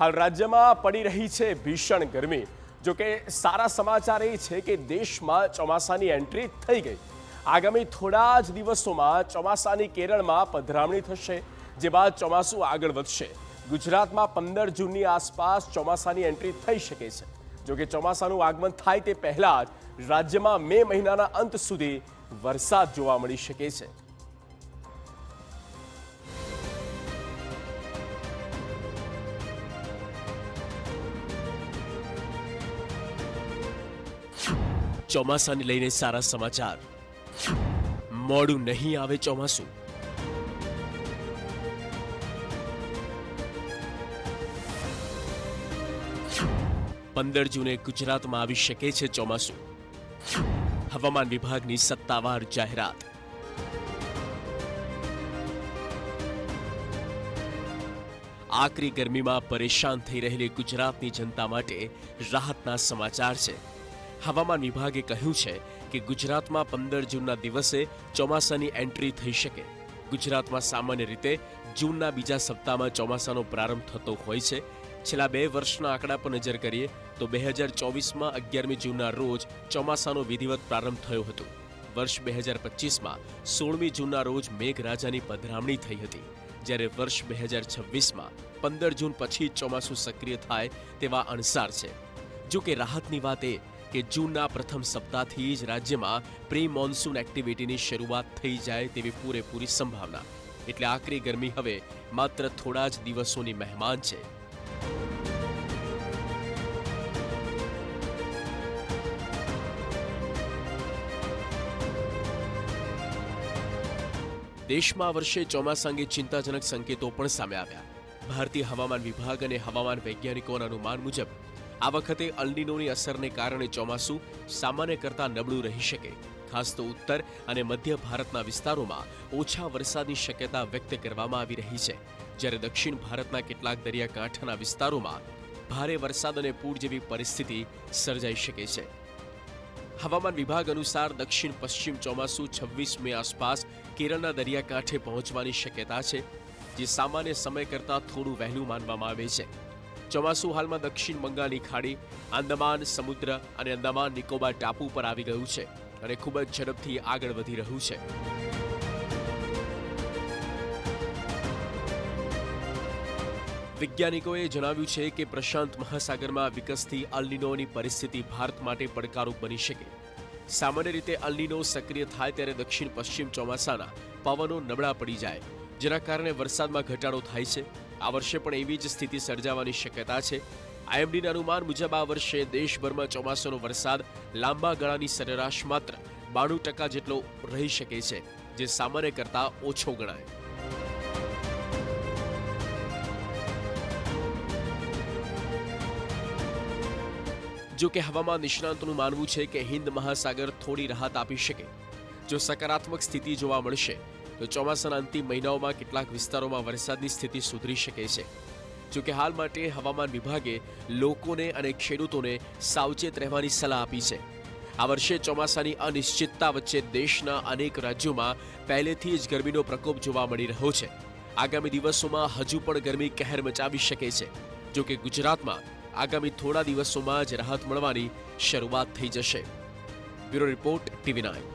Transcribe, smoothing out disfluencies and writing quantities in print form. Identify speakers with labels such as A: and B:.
A: હાલ રાજ્યમાં પડી રહી છે ભીષણ ગરમી। જો કે સારા સમાચાર એ છે કે દેશમાં ચોમાસાની એન્ટ્રી થઈ ગઈ। આગામી થોડા જ દિવસોમાં ચોમાસાની કેરળમાં પધરામણી થશે, જે બાદ ચોમાસું આગળ વધશે। ગુજરાતમાં 15 જૂનની આસપાસ ચોમાસાની એન્ટ્રી થઈ શકે છે। જો કે ચોમાસાનું આગમન થાય તે પહેલા જ રાજ્યમાં મે મહિનાના અંત સુધી વરસાદ જોવા મળી શકે છે। ચોમાસાને લઈને સારા સમાચાર। મોડું નહીં આવે ચોમાસું। પંદર જૂને ગુજરાતમાં આવી શકે છે ચોમાસું। હવામાન વિભાગની સત્તાવાર જાહેરાત। આકરી ગરમીમાં પરેશાન થઈ રહેલી ગુજરાતની જનતા માટે રાહતના સમાચાર છે। હવામાન વિભાગે કહ્યું છે કે ગુજરાતમાં 15 જૂનના દિવસે ચોમાસાની એન્ટ્રી થઈ શકે। ગુજરાતમાં સામાન્ય રીતે જૂનના બીજા સપ્તાહમાં ચોમાસાનો પ્રારંભ થતો હોય છે। છેલ્લા 2 વર્ષના આંકડા પર નજર કરીએ તો 2024માં 11મી જૂનના રોજ ચોમાસાનો વિધિવત પ્રારંભ થયો હતો। વર્ષ 2025માં 16મી જૂનના રોજ મેઘરાજાની પધરામણી થઈ હતી, જ્યારે વર્ષ 2026માં 15 જૂન પછી ચોમાસું સક્રિય થાય તેવા અણસાર છે। જો કે રાહતની વાત એ કે જૂનના પ્રથમ સપ્તાહથી જ રાજ્યમાં પ્રી મોન્સૂન એક્ટિવિટીની શરૂઆત થઈ જાય તેવી પૂરેપૂરી સંભાવના। એટલે આકરી ગરમી હવે માત્ર થોડા જ દિવસોની મહેમાન છે। દેશમાં આ વર્ષે ચોમાસા અંગે ચિંતાજનક સંકેતો પણ સામે આવ્યા। ભારતીય હવામાન વિભાગ અને હવામાન વૈજ્ઞાનિકોના અનુમાન મુજબ આ વખતે અલ્નીનોની અસરને કારણે ચોમાસું સામાન્ય કરતાં નબળું રહી શકે। ખાસ તો ઉત્તર અને મધ્ય ભારતના વિસ્તારોમાં ઓછા વરસાદની શક્યતા વ્યક્ત કરવામાં આવી રહી છે, જ્યારે દક્ષિણ ભારતના કેટલાક દરિયાકાંઠાના વિસ્તારોમાં ભારે વરસાદ અને પૂર જેવી પરિસ્થિતિ સર્જાઈ શકે છે। હવામાન વિભાગ અનુસાર દક્ષિણ પશ્ચિમ ચોમાસું 26 મે આસપાસ કેરળના દરિયાકાંઠે પહોંચવાની શક્યતા છે, જે સામાન્ય સમય કરતાં થોડું વહેલું માનવામાં આવે છે। ચોમાસું હાલમાં દક્ષિણ બંગાળની ખાડી, આંદામાન સમુદ્ર અને અંદામાન નિકોબાર ટાપુ પર આવી ગયું છે અને ખૂબ જ ઝડપથી આગળ વધી રહ્યું છે। વૈજ્ઞાનિકોએ જણાવ્યું છે કે પ્રશાંત મહાસાગરમાં વિકસતી અલ્નીનોની પરિસ્થિતિ ભારત માટે પડકારરૂપ બની શકે। સામાન્ય રીતે અલ્નીનો સક્રિય થાય ત્યારે દક્ષિણ પશ્ચિમ ચોમાસાના પવનો નબળા પડી જાય, જેના કારણે વરસાદમાં ઘટાડો થાય છે। આ વર્ષે પણ એવી જ સ્થિતિ સર્જાવાની શક્યતા છે। આઈએમડીના અનુમાન મુજબ આ વર્ષે દેશભરમાં ચોમાસાનો વરસાદ લાંબા ગાળાની સરેરાશ માત્ર 92% જેટલો રહી શકે છે, જે સામાન્ય કરતાં ઓછો ગણાય। જો કે હવામાન નિષ્ણાતોનું માનવું છે કે હિન્દ મહાસાગર થોડી રાહત આપી શકે। જો સકારાત્મક સ્થિતિ જોવા મળશે તો ચોમાસાના અંતિમ મહિનાઓમાં કેટલાક વિસ્તારોમાં વરસાદની સ્થિતિ સુધરી શકે છે। જો કે હાલ માટે હવામાન વિભાગે લોકોને અને ખેડૂતોને સાવચેત રહેવાની સલાહ આપી છે। આ વર્ષે ચોમાસાની અનિશ્ચિતતા વચ્ચે દેશના અનેક રાજ્યોમાં પહેલેથી જ ગરમીનો પ્રકોપ જોવા મળી રહ્યો છે। આગામી દિવસોમાં હજુ પણ ગરમી કહેર મચાવી શકે છે। જો કે ગુજરાતમાં આગામી થોડા દિવસોમાં જ રાહત મળવાની શરૂઆત થઈ જશે। Bureau report, TV9।